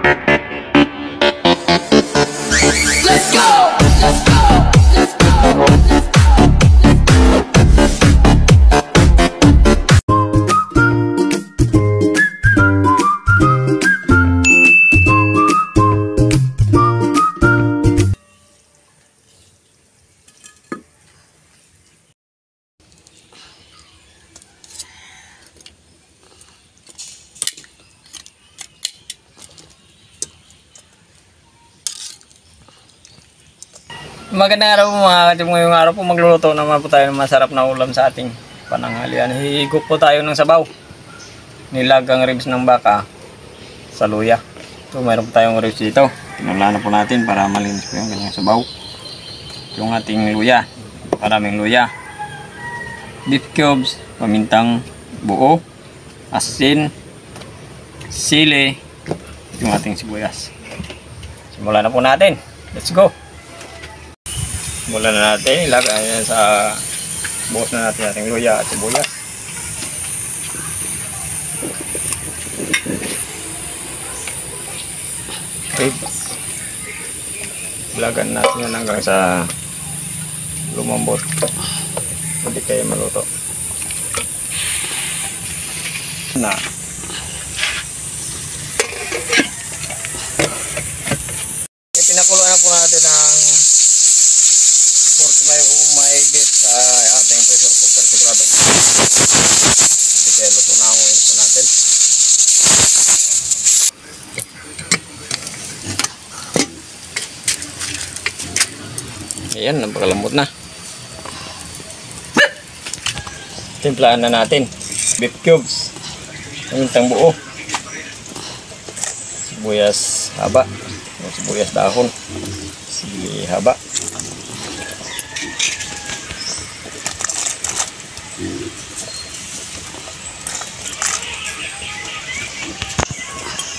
Let's go! Let's go! Let's go! Magandang araw po mga kachip. Ngayong araw po magluluto naman po tayo ng masarap na ulam sa ating pananghalian. Hihigop po tayo ng sabaw. Nilagang ribs ng baka sa luya. So mayroon po tayong ribs dito. Tinula na po natin para malinis po yung kanyang sabaw. Yung ating luya. Maraming luya. Beef cubes, pamintang buo, asin, sili, yung ating sibuyas. Simulan na po natin. Let's go! Mula na natin, ilagay sa buhos na natin ating luya at sibuyas. Ribs. Ilagan natin yan hanggang sa lumambot. Hindi kayo maluto. Na. Pinakuluan na po natin ang 45 mahigit sa ating pressure cooker. Sigurado hindi kaya luto na ako ito natin. Ayan, napakalambot na. Timplahan na natin beef cubes, pamintang buo, sibuyas haba, sibuyas dahon, sili haba,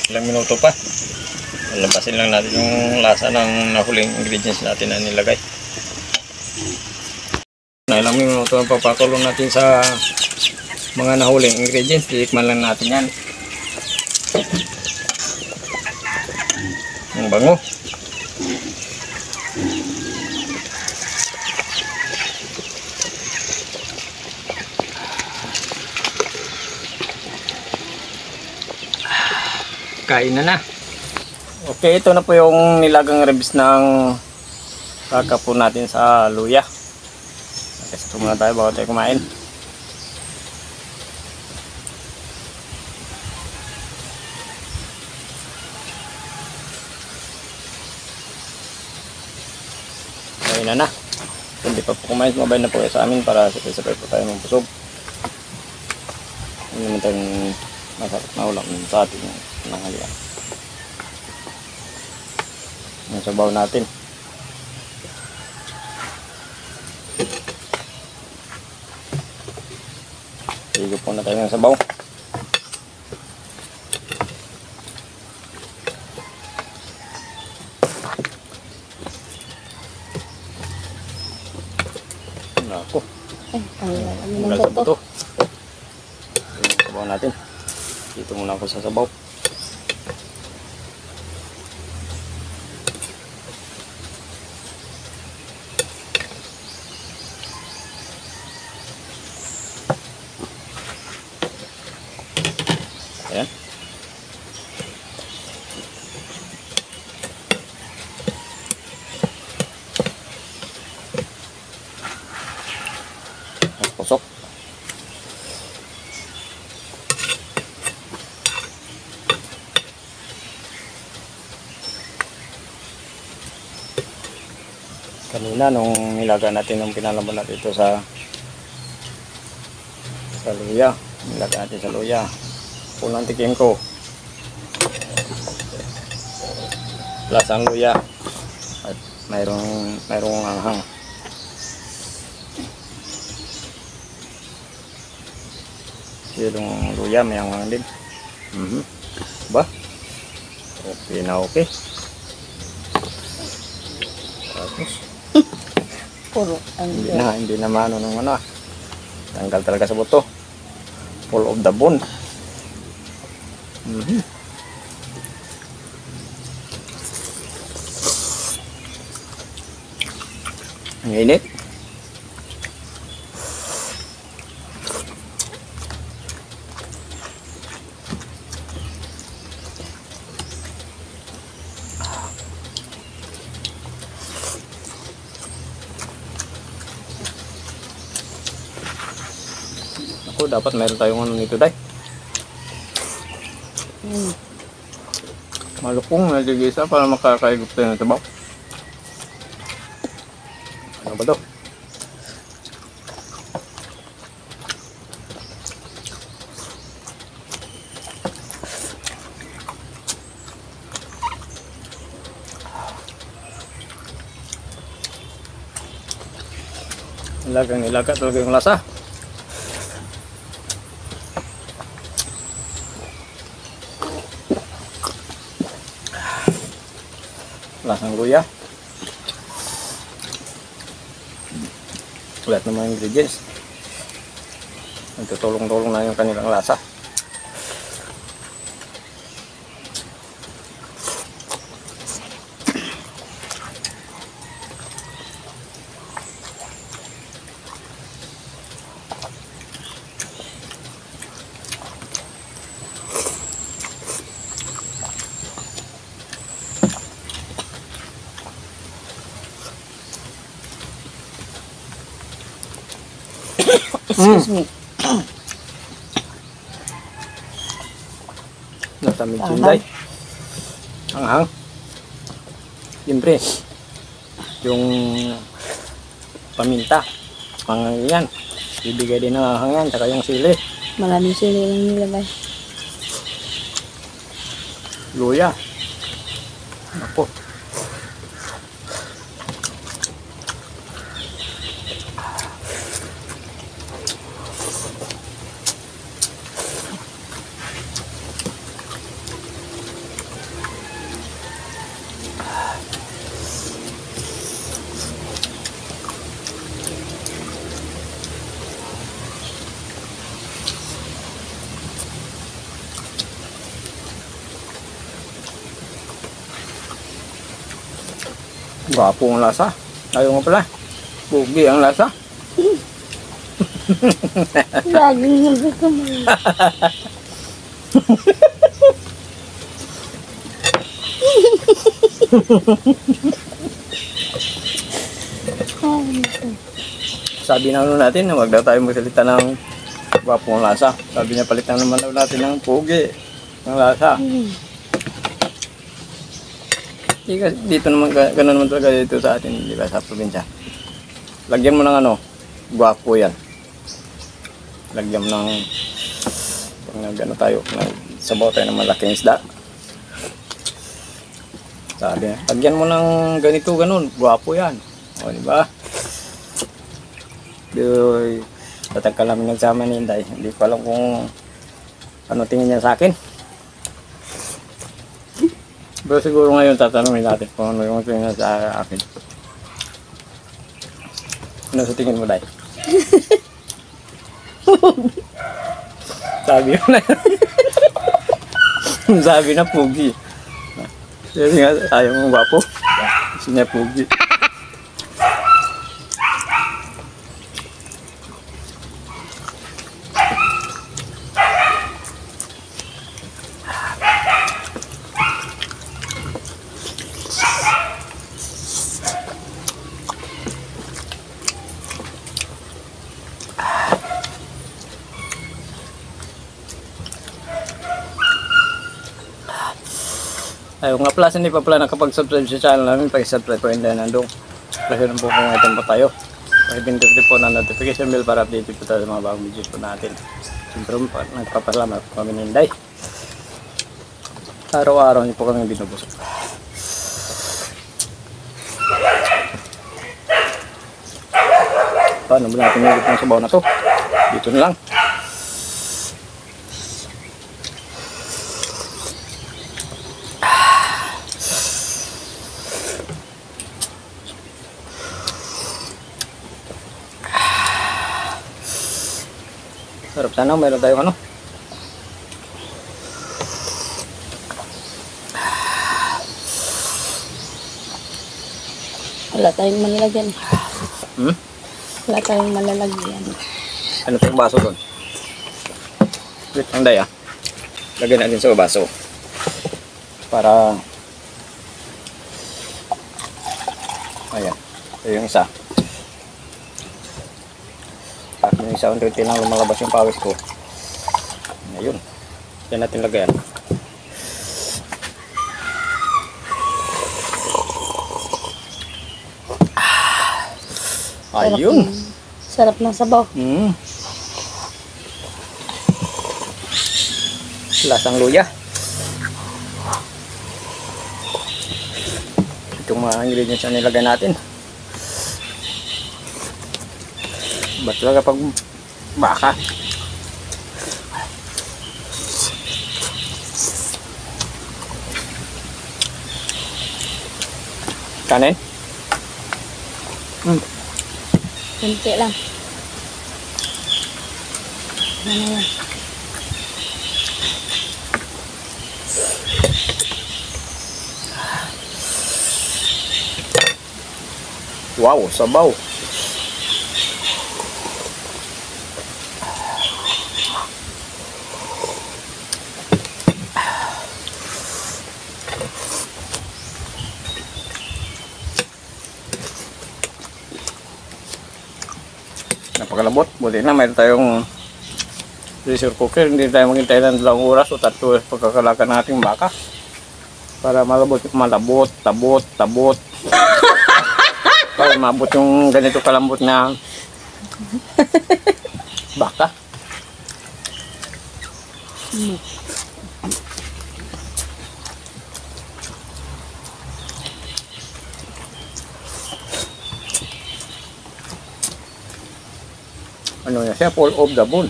ilang minuto pa. Labasin lang natin yung lasa ng nahuling ingredients natin na nilagay. Na ilang minuto ang papakulo natin sa mga nahuling ingredients. Titikman lang natin yan. Ang bango. Kain na. Okay, ito na po yung nilagang ribs ng baka po natin sa luya. Kasi ito muna tayo bago tayo kumain. Kain na. Hindi pa po kumain, sumabay na po kayo sa amin para sabay-sabay po tayo magbusog. Hindi naman tayong masarap na ulam sa ating pananghalian. Yung sabaw natin. Higop po na tayo ng sabaw. Nako. Mula sa buto. Yung sabaw natin. Dito muna ako sa sabaw. Ayan. Pusok. Kanina nung nilaga natin, nung pinalaman natin ito sa luya, nilaga natin sa luya, pulang tikim ko lasang luya at mayroong anghang. Yung luya may anghang din. Ba? Okay na okay. Tapos puro hindi na maano ng ano. Tanggal talaga sa buto. Full of the bone. Ang init. Ako, dapat meron tayong ano nito, day. Malukong na digisa para makakaigop tayo ng sabaw. Ano ba to? Nilaga talaga yung lasa. Lasang luya. Lahat ng mga ingredients nagtutulong-tulong na yung kanilang lasa. Excuse me. Natamig Hyundai. Anghang. Siyempre, yung paminta. Ang yan. Bibigay din ng anghang yan. Saka yung sili. Maraming sili lang nilagay. Luya. Ako. Gwapo ang lasa. Ayaw nga pala. Bugi ang lasa. Laging nagkakamay. Sabi na ano natin, huwag daw tayo magsalita ng gwapo ang lasa. Sabi niya palitan naman daw natin ng pugi ang lasa. Dito naman, gano'n naman talaga dito sa atin, di ba, sa probinsya. Lagyan mo ng ano, gwapo yan. Lagyan mo ng, pag gano'n tayo, sabaw tayo ng malaking isda. Sabi niya, lagyan mo ng ganito, gano'n, gwapo yan. O, di ba? Tatagkal namin nagsama ni Inday. Hindi ko alam kung ano tingin niya sa akin. Pero siguro ngayon tatanungin natin kung ano yung tingin sa akin. Ano sa tingin mo, Day? Sabi mo na. Sabi na pugi. Kasi nga ayaw mong gwapo. Kasi niya pugi. Ayaw nga pala, hindi pa pala nakapag-subscribe sa channel namin. Pag-subscribe po, hindi nandong. Kasi nang po kung item po tayo. Pag-pindutin din po ng notification bell para update po tayo sa mga bagong videos po natin. Siyempre po, nagpapasalamat po kami ni Inday. Araw-araw niyo po kami binubusok. Paano ba natin ulit ng sabaw na to? Dito na lang. Sarap sana, mayroon tayong ano. Wala tayong manlagyan. Hmm? Wala tayong malalagyan. Ano itong baso doon? Wait, ang daya. Lagyan natin sa baso. Para... Ayan. Ito yung isa. At yung isa, unti-unti lang lumalabas yung pawis ko. Ayun. Yan natin lagayan. Ayun. Sarap ng sabaw. Lasang luya. Itong mga ingredients na nilagay natin. Ba talaga pag baka? Kanin? Kunti lang. Ano yan? Wow, sabaw. Napakalabot. Buti na mayroon tayong pressure cooker. Hindi tayo maghintay ng 2 oras o 3 oras pagkakalakan nating baka. Para malabot, tabot. Para mabot yung ganito kalambot na baka. Ano na siya? Full of the bone.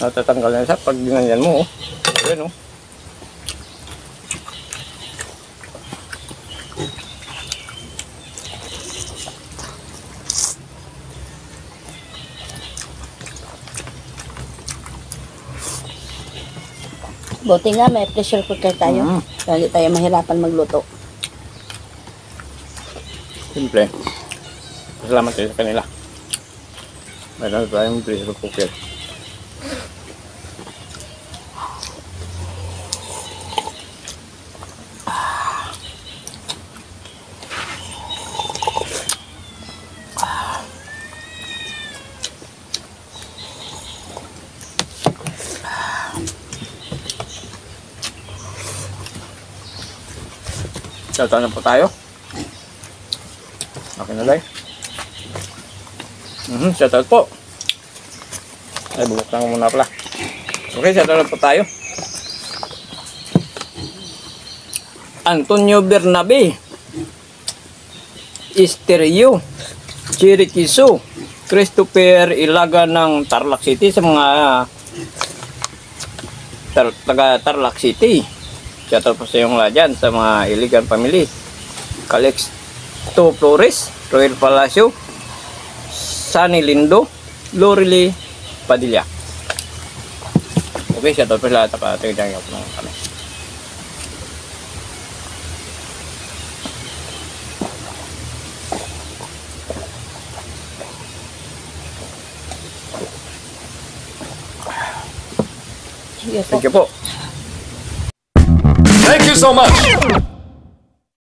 Natatanggal na siya pag ginanyan mo. Ayan, oh. Buti nga may pressure cooker tayo. Kaya hindi tayo mahirapan magluto. Siyempre. Salamat kayo sa kanila. Meron tayong pressure cooker. Shoutout na po tayo. Okay na day. Shoutout po. Ay, bubuk lang muna pala. Okay, shoutout na po tayo. Antonio Bernabe, Estereo, Chiriquizo, Christopher Ilaga ng Tarlac City sa mga taga Tarlac City. Shoutout po sa yung dyan sa mga Iligan family. Calixto Flores, Royal Palacio, Sunny Lindo, Lorely Padilla. Okay, shoutout po sa lahat. Tingnan nyo po ng kami. Sige po. Thank you po. Thank you so much.